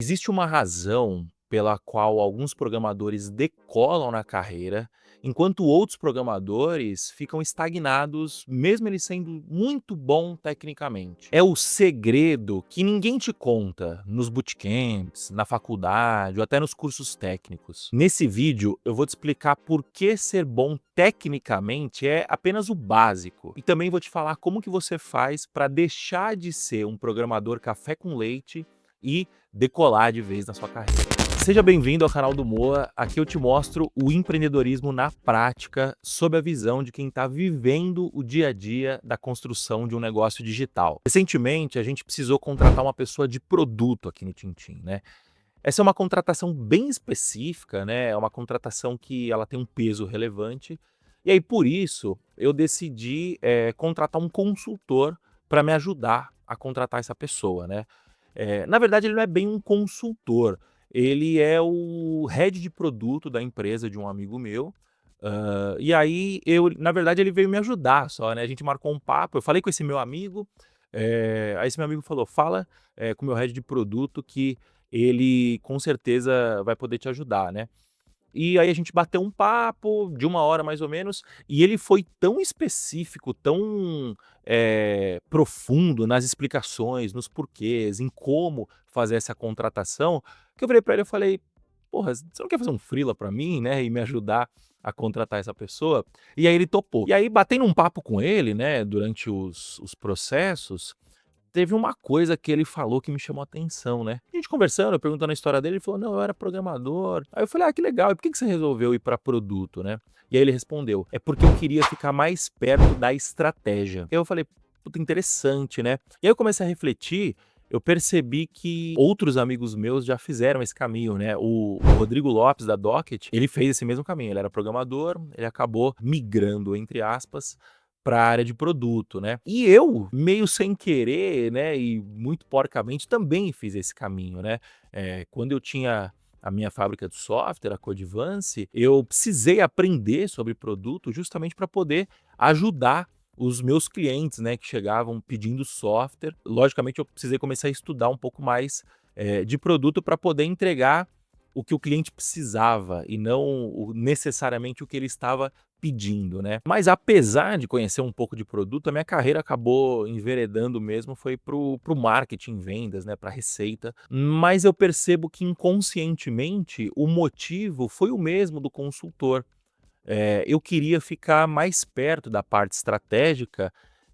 Existe uma razão pela qual alguns programadores decolam na carreira, enquanto outros programadores ficam estagnados, mesmo eles sendo muito bom tecnicamente. É o segredo que ninguém te conta nos bootcamps, na faculdade ou até nos cursos técnicos. Nesse vídeo eu vou te explicar por que ser bom tecnicamente é apenas o básico. E também vou te falar como que você faz para deixar de ser um programador café com leite e decolar de vez na sua carreira. Seja bem-vindo ao canal do Moa, aqui eu te mostro o empreendedorismo na prática, sob a visão de quem está vivendo o dia a dia da construção de um negócio digital. Recentemente, a gente precisou contratar uma pessoa de produto aqui no Tintim, né? Essa é uma contratação bem específica, né? É uma contratação que ela tem um peso relevante, e aí por isso eu decidi contratar um consultor para me ajudar a contratar essa pessoa, né? Na verdade, ele não é bem um consultor, ele é o head de produto da empresa de um amigo meu. E aí na verdade, ele veio me ajudar só, né? A gente marcou um papo, eu falei com esse meu amigo, aí esse meu amigo falou: "Fala, com o meu head de produto que ele com certeza vai poder te ajudar", né? E aí a gente bateu um papo de 1 hora mais ou menos, e ele foi tão específico, tão, profundo nas explicações, nos porquês, em como fazer essa contratação, que eu virei pra ele, eu falei: "Porra, você não quer fazer um freela pra mim, né, e me ajudar a contratar essa pessoa?" E aí ele topou. E aí batendo um papo com ele, né, durante os processos, teve uma coisa que ele falou que me chamou a atenção, né. A gente conversando, eu perguntando a história dele, ele falou: "Não, eu era programador". Aí eu falei: "Ah, que legal, e por que você resolveu ir para produto, né?" E aí ele respondeu: "É porque eu queria ficar mais perto da estratégia". E aí eu falei: "Puta, interessante, né?" E aí eu comecei a refletir, eu percebi que outros amigos meus já fizeram esse caminho, né. O Rodrigo Lopes da Docket, ele fez esse mesmo caminho, ele era programador, ele acabou "migrando", entre aspas, para a área de produto, né. E eu, meio sem querer, né, e muito porcamente, também fiz esse caminho, né. Quando eu tinha a minha fábrica de software, a Codivance, eu precisei aprender sobre produto justamente para poder ajudar os meus clientes, né, que chegavam pedindo software. Logicamente eu precisei começar a estudar um pouco mais, de produto para poder entregar o que o cliente precisava e não necessariamente o que ele estava pedindo, né. Mas apesar de conhecer um pouco de produto, a minha carreira acabou enveredando mesmo foi para o marketing, vendas, né, para receita, mas eu percebo que inconscientemente o motivo foi o mesmo do consultor. Eu queria ficar mais perto da parte estratégica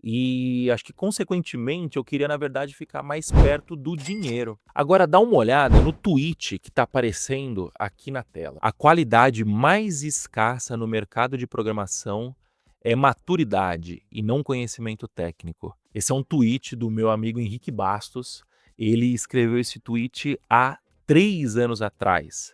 e acho que consequentemente eu queria na verdade ficar mais perto do dinheiro. Agora dá uma olhada no tweet que está aparecendo aqui na tela. A qualidade mais escassa no mercado de programação é maturidade e não conhecimento técnico. Esse é um tweet do meu amigo Henrique Bastos. Ele escreveu esse tweet há 3 anos atrás.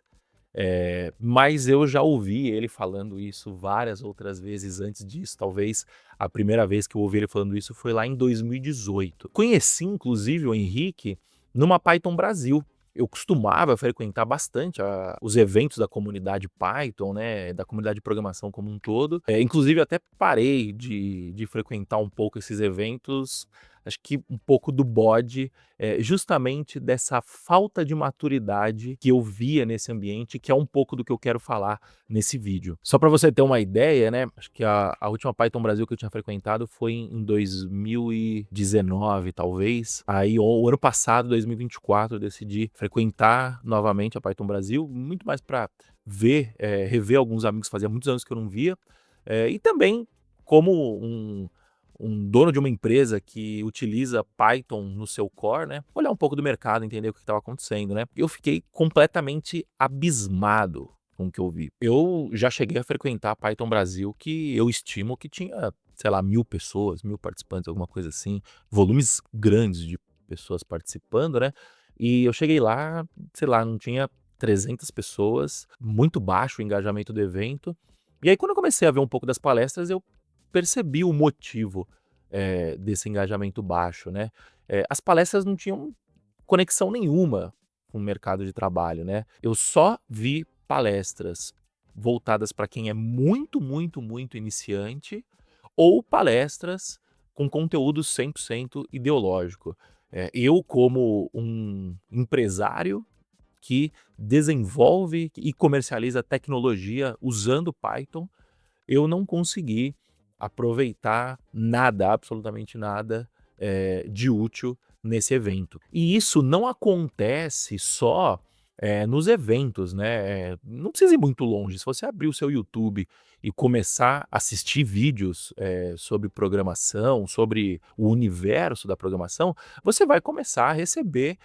Mas eu já ouvi ele falando isso várias outras vezes antes disso, talvez a primeira vez que eu ouvi ele falando isso foi lá em 2018. Conheci inclusive o Henrique numa Python Brasil. Eu costumava frequentar bastante os eventos da comunidade Python, né, da comunidade de programação como um todo. Inclusive até parei de frequentar um pouco esses eventos, acho que um pouco do bode, justamente dessa falta de maturidade que eu via nesse ambiente, que é um pouco do que eu quero falar nesse vídeo. Só para você ter uma ideia, né, acho que a última Python Brasil que eu tinha frequentado foi em 2019, talvez. Aí o ano passado, 2024, eu decidi frequentar novamente a Python Brasil, muito mais para ver, rever alguns amigos que fazia muitos anos que eu não via, e também como um dono de uma empresa que utiliza Python no seu core, né, olhar um pouco do mercado, entender o que estava acontecendo, né. Eu fiquei completamente abismado com o que eu vi. Eu já cheguei a frequentar a Python Brasil, que eu estimo que tinha, sei lá, 1000 pessoas, 1000 participantes, alguma coisa assim, volumes grandes de pessoas participando, né. E eu cheguei lá, sei lá, não tinha 300 pessoas, muito baixo o engajamento do evento. E aí quando eu comecei a ver um pouco das palestras, eu percebi o motivo, desse engajamento baixo, né. As palestras não tinham conexão nenhuma com o mercado de trabalho, né. Eu só vi palestras voltadas para quem é muito, muito, muito iniciante ou palestras com conteúdo 100% ideológico. Eu como um empresário que desenvolve e comercializa tecnologia usando Python, eu não consegui aproveitar nada, absolutamente nada, de útil nesse evento. E isso não acontece só, nos eventos, né, não precisa ir muito longe, se você abrir o seu YouTube e começar a assistir vídeos, sobre programação, sobre o universo da programação, você vai começar a receber,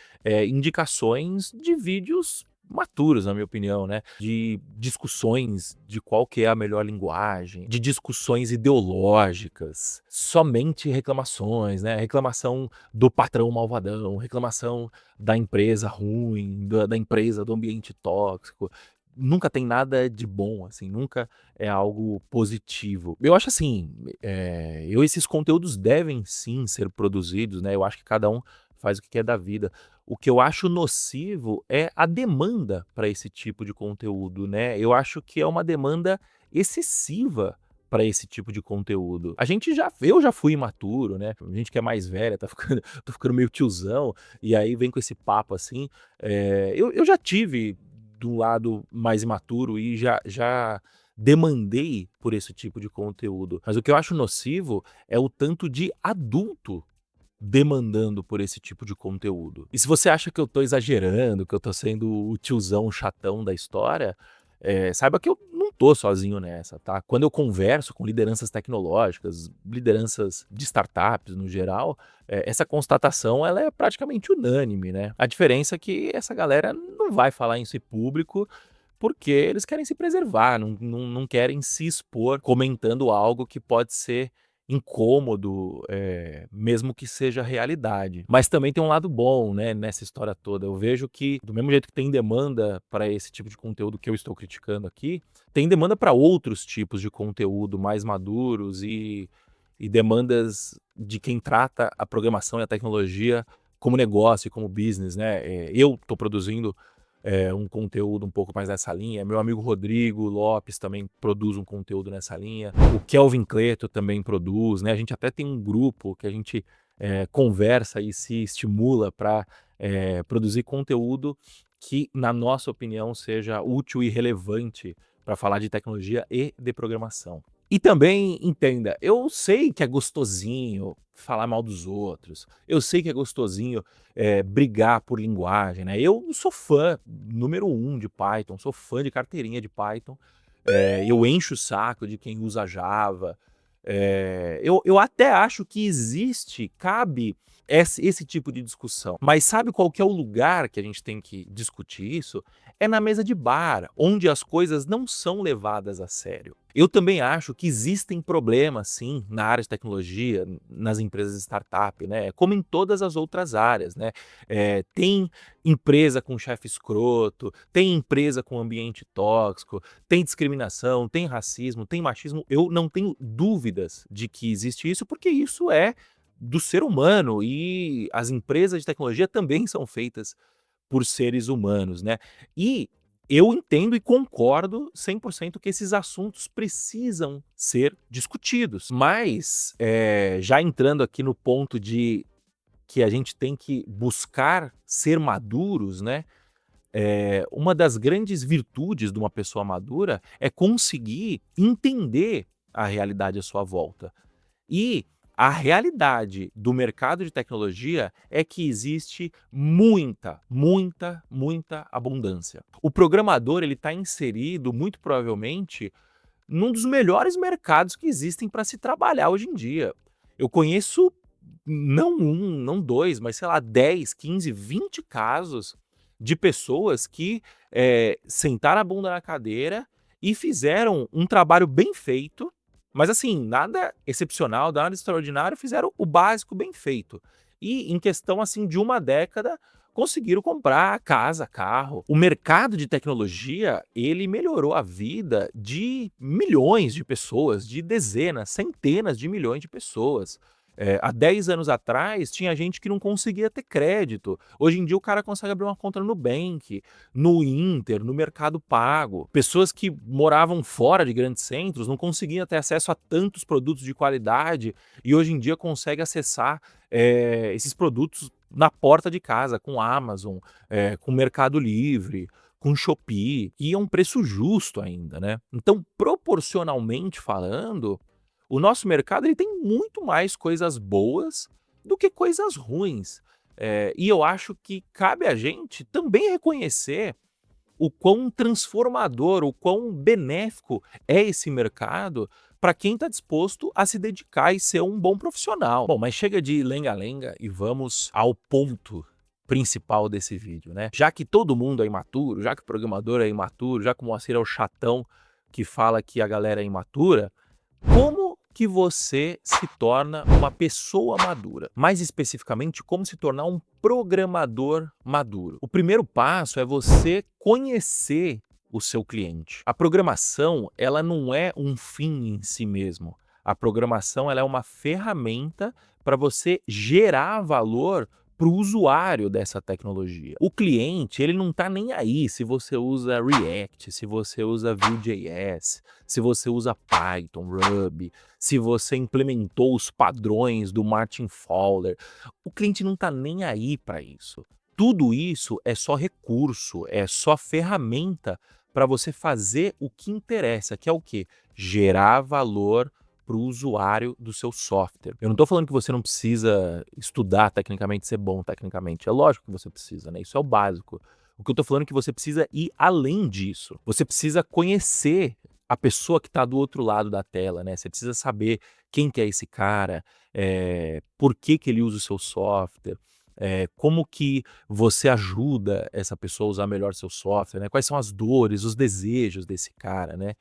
indicações de vídeos maturos, na minha opinião, né, de discussões de qual que é a melhor linguagem, de discussões ideológicas, somente reclamações, né, reclamação do patrão malvadão, reclamação da empresa ruim, da empresa, do ambiente tóxico. Nunca tem nada de bom, assim, nunca é algo positivo. Eu acho assim, esses conteúdos devem sim ser produzidos, né, eu acho que cada um faz o que quer da vida. O que eu acho nocivo é a demanda para esse tipo de conteúdo, né, eu acho que é uma demanda excessiva para esse tipo de conteúdo. Eu já fui imaturo, né, a gente que é mais velha tá ficando tô ficando meio tiozão, e aí vem com esse papo assim, eu já tive do lado mais imaturo e já demandei por esse tipo de conteúdo. Mas o que eu acho nocivo é o tanto de adulto demandando por esse tipo de conteúdo. E se você acha que eu tô exagerando, que eu tô sendo o tiozão chatão da história, saiba que eu não tô sozinho nessa, tá? Quando eu converso com lideranças tecnológicas, lideranças de startups no geral, essa constatação ela é praticamente unânime, né? A diferença é que essa galera não vai falar isso em público porque eles querem se preservar, não querem se expor comentando algo que pode ser incômodo, mesmo que seja realidade. Mas também tem um lado bom, né, nessa história toda. Eu vejo que, do mesmo jeito que tem demanda para esse tipo de conteúdo que eu estou criticando aqui, tem demanda para outros tipos de conteúdo mais maduros e demandas de quem trata a programação e a tecnologia como negócio e como business, né? Eu estou produzindo um conteúdo um pouco mais nessa linha. Meu amigo Rodrigo Lopes também produz um conteúdo nessa linha. O Kelvin Cleto também produz, né? A gente até tem um grupo que a gente conversa e se estimula para produzir conteúdo que, na nossa opinião, seja útil e relevante para falar de tecnologia e de programação. E também, entenda, eu sei que é gostosinho falar mal dos outros, eu sei que é gostosinho brigar por linguagem, né? Eu sou fã número um de Python, sou fã de carteirinha de Python, eu encho o saco de quem usa Java, eu até acho que cabe esse tipo de discussão. Mas sabe qual que é o lugar que a gente tem que discutir isso? É na mesa de bar, onde as coisas não são levadas a sério. Eu também acho que existem problemas, sim, na área de tecnologia, nas empresas de startup, né? Como em todas as outras áreas, né? Tem empresa com chefe escroto, tem empresa com ambiente tóxico, tem discriminação, tem racismo, tem machismo. Eu não tenho dúvidas de que existe isso, porque isso é do ser humano e as empresas de tecnologia também são feitas por seres humanos, né? E eu entendo e concordo 100% que esses assuntos precisam ser discutidos. Mas, já entrando aqui no ponto de que a gente tem que buscar ser maduros, né? Uma das grandes virtudes de uma pessoa madura é conseguir entender a realidade à sua volta. E a realidade do mercado de tecnologia é que existe muita, muita, muita abundância. O programador ele está inserido, muito provavelmente, num dos melhores mercados que existem para se trabalhar hoje em dia. Eu conheço não um, não dois, mas sei lá, 10, 15, 20 casos de pessoas que sentaram a bunda na cadeira e fizeram um trabalho bem feito, mas assim, nada excepcional, nada extraordinário, fizeram o básico bem feito. E em questão assim de uma década, conseguiram comprar casa, carro. O mercado de tecnologia, ele melhorou a vida de milhões de pessoas, de dezenas, centenas de milhões de pessoas. Há 10 anos atrás, tinha gente que não conseguia ter crédito. Hoje em dia, o cara consegue abrir uma conta no Nubank, no Inter, no Mercado Pago. Pessoas que moravam fora de grandes centros não conseguiam ter acesso a tantos produtos de qualidade e hoje em dia consegue acessar esses produtos na porta de casa, com Amazon, com Mercado Livre, com Shopee, e é um preço justo ainda, né. Então, proporcionalmente falando, o nosso mercado ele tem muito mais coisas boas do que coisas ruins. E eu acho que cabe a gente também reconhecer o quão transformador, o quão benéfico é esse mercado para quem está disposto a se dedicar e ser um bom profissional. Bom, mas chega de lenga-lenga e vamos ao ponto principal desse vídeo, né? Já que todo mundo é imaturo, já que o programador é imaturo, já que o Moacir é o chatão que fala que a galera é imatura, como que você se torna uma pessoa madura? Mais especificamente, como se tornar um programador maduro? O primeiro passo é você conhecer o seu cliente. A programação, ela não é um fim em si mesmo. A programação, ela é uma ferramenta para você gerar valor para o usuário dessa tecnologia. O cliente, ele não está nem aí se você usa React, se você usa Vue.js, se você usa Python, Ruby, se você implementou os padrões do Martin Fowler. O cliente não está nem aí para isso. Tudo isso é só recurso, é só ferramenta para você fazer o que interessa, que é o quê? Gerar valor para o usuário do seu software. Eu não estou falando que você não precisa estudar tecnicamente, ser bom tecnicamente. É lógico que você precisa, né? Isso é o básico. O que eu estou falando é que você precisa ir além disso. Você precisa conhecer a pessoa que está do outro lado da tela, né? Você precisa saber quem que é esse cara, por que que ele usa o seu software, como que você ajuda essa pessoa a usar melhor seu software, né? Quais são as dores, os desejos desse cara, né?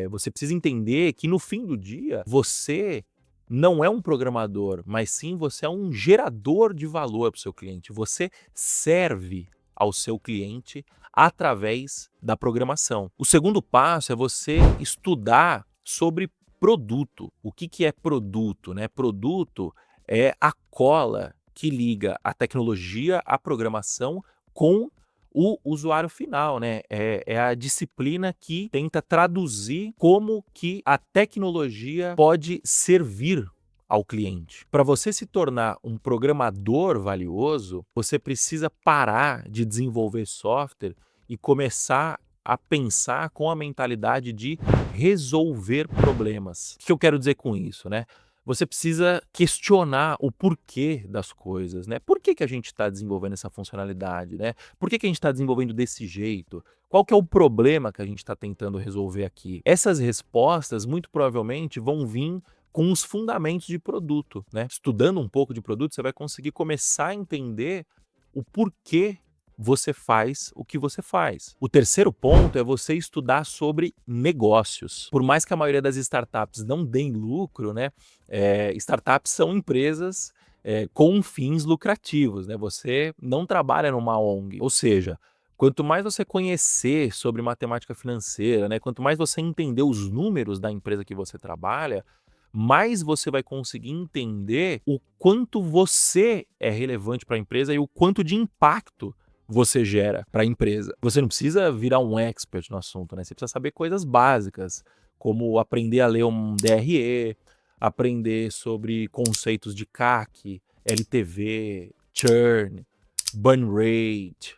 Você precisa entender que no fim do dia, você não é um programador, mas sim você é um gerador de valor para o seu cliente. Você serve ao seu cliente através da programação. O segundo passo é você estudar sobre produto. O que que é produto, né? Produto é a cola que liga a tecnologia, a programação com o usuário final, né? É a disciplina que tenta traduzir como que a tecnologia pode servir ao cliente. Para você se tornar um programador valioso, você precisa parar de desenvolver software e começar a pensar com a mentalidade de resolver problemas. O que eu quero dizer com isso, né? Você precisa questionar o porquê das coisas, né? Por que que a gente está desenvolvendo essa funcionalidade, né? Por que que a gente está desenvolvendo desse jeito? Qual que é o problema que a gente está tentando resolver aqui? Essas respostas, muito provavelmente, vão vir com os fundamentos de produto, né? Estudando um pouco de produto, você vai conseguir começar a entender o porquê você faz o que você faz. O terceiro ponto é você estudar sobre negócios. Por mais que a maioria das startups não deem lucro, né? Startups são empresas com fins lucrativos, né? Você não trabalha numa ONG. Ou seja, quanto mais você conhecer sobre matemática financeira, né? Quanto mais você entender os números da empresa que você trabalha, mais você vai conseguir entender o quanto você é relevante para a empresa e o quanto de impacto você gera para a empresa. Você não precisa virar um expert no assunto, né? Você precisa saber coisas básicas, como aprender a ler um DRE, aprender sobre conceitos de CAC, LTV, churn, burn rate,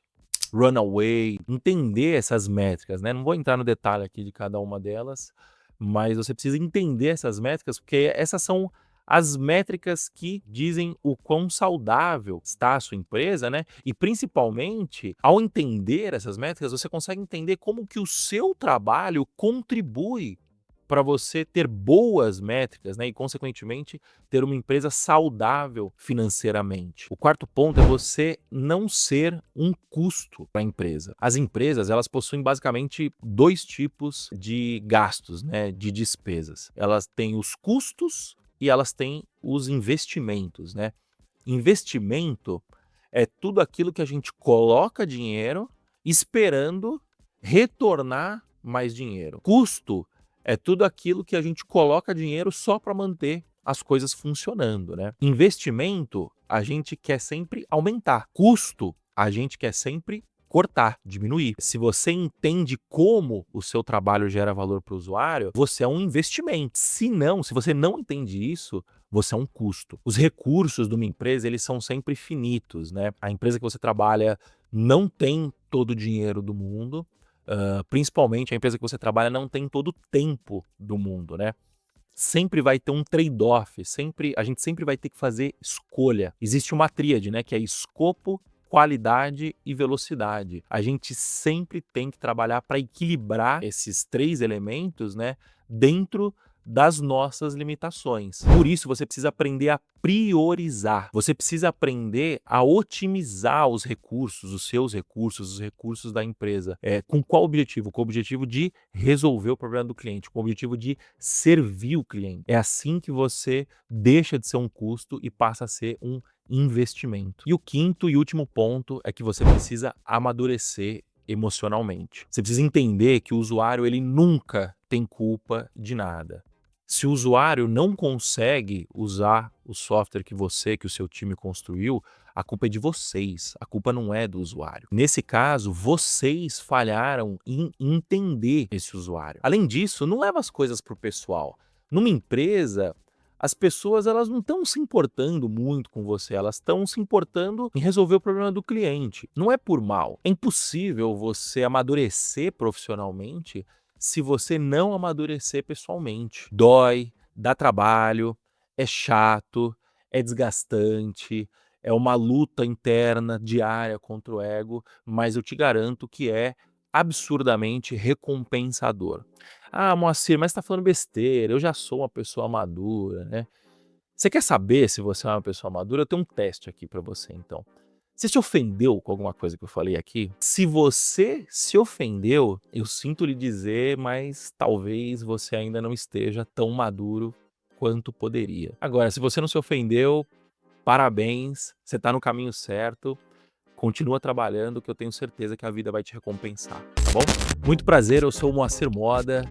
runaway, entender essas métricas, né? Não vou entrar no detalhe aqui de cada uma delas, mas você precisa entender essas métricas, porque essas são as métricas que dizem o quão saudável está a sua empresa, né? E principalmente, ao entender essas métricas, você consegue entender como que o seu trabalho contribui para você ter boas métricas, né? E, consequentemente, ter uma empresa saudável financeiramente. O quarto ponto é você não ser um custo para a empresa. As empresas, elas possuem basicamente dois tipos de gastos, né? De despesas. Elas têm os custos e elas têm os investimentos, né? Investimento é tudo aquilo que a gente coloca dinheiro esperando retornar mais dinheiro. Custo é tudo aquilo que a gente coloca dinheiro só para manter as coisas funcionando, né? Investimento, a gente quer sempre aumentar. Custo, a gente quer sempre cortar, diminuir. Se você entende como o seu trabalho gera valor para o usuário, você é um investimento. Se não, se você não entende isso, você é um custo. Os recursos de uma empresa, eles são sempre finitos, né? A empresa que você trabalha não tem todo o dinheiro do mundo, principalmente a empresa que você trabalha não tem todo o tempo do mundo, né? Sempre vai ter um trade-off, a gente sempre vai ter que fazer escolha. Existe uma tríade, né, que é escopo, qualidade e velocidade. A gente sempre tem que trabalhar para equilibrar esses 3 elementos, né, dentro das nossas limitações. Por isso você precisa aprender a priorizar. Você precisa aprender a otimizar os recursos, os seus recursos, os recursos da empresa. Com qual objetivo? Com o objetivo de resolver o problema do cliente, com o objetivo de servir o cliente. É assim que você deixa de ser um custo e passa a ser um investimento. E o quinto e último ponto é que você precisa amadurecer emocionalmente. Você precisa entender que o usuário ele nunca tem culpa de nada. Se o usuário não consegue usar o software que o seu time construiu, a culpa é de vocês, a culpa não é do usuário. Nesse caso, vocês falharam em entender esse usuário. Além disso, não leva as coisas para o pessoal. Numa empresa, as pessoas elas não estão se importando muito com você, elas estão se importando em resolver o problema do cliente. Não é por mal. É impossível você amadurecer profissionalmente se você não amadurecer pessoalmente. Dói, dá trabalho, é chato, é desgastante, é uma luta interna diária contra o ego, mas eu te garanto que é absurdamente recompensador. Ah, Moacir, mas você tá falando besteira, eu já sou uma pessoa madura, né? Você quer saber se você é uma pessoa madura? Eu tenho um teste aqui pra você, então. Você se ofendeu com alguma coisa que eu falei aqui? Se você se ofendeu, eu sinto lhe dizer, mas talvez você ainda não esteja tão maduro quanto poderia. Agora, se você não se ofendeu, parabéns, você tá no caminho certo. Continua trabalhando que eu tenho certeza que a vida vai te recompensar, tá bom? Muito prazer, eu sou o Moacir Moda,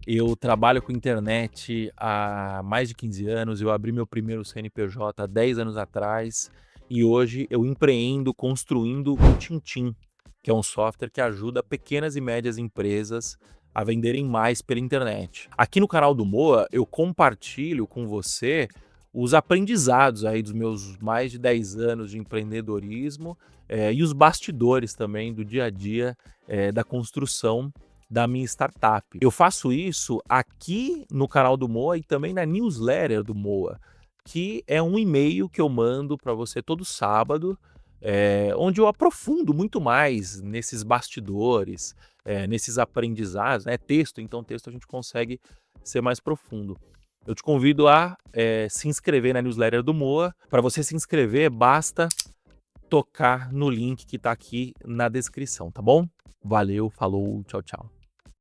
eu trabalho com internet há mais de 15 anos, eu abri meu primeiro CNPJ há 10 anos atrás e hoje eu empreendo construindo o Tintim, que é um software que ajuda pequenas e médias empresas a venderem mais pela internet. Aqui no canal do Moa, eu compartilho com você os aprendizados aí dos meus mais de 10 anos de empreendedorismo e os bastidores também do dia a dia da construção da minha startup. Eu faço isso aqui no canal do Moa e também na newsletter do Moa, que é um e-mail que eu mando para você todo sábado, onde eu aprofundo muito mais nesses bastidores, nesses aprendizados, né? Então texto a gente consegue ser mais profundo. Eu te convido a se inscrever na newsletter do Moa. Para você se inscrever, basta tocar no link que está aqui na descrição, tá bom? Valeu, falou, tchau, tchau.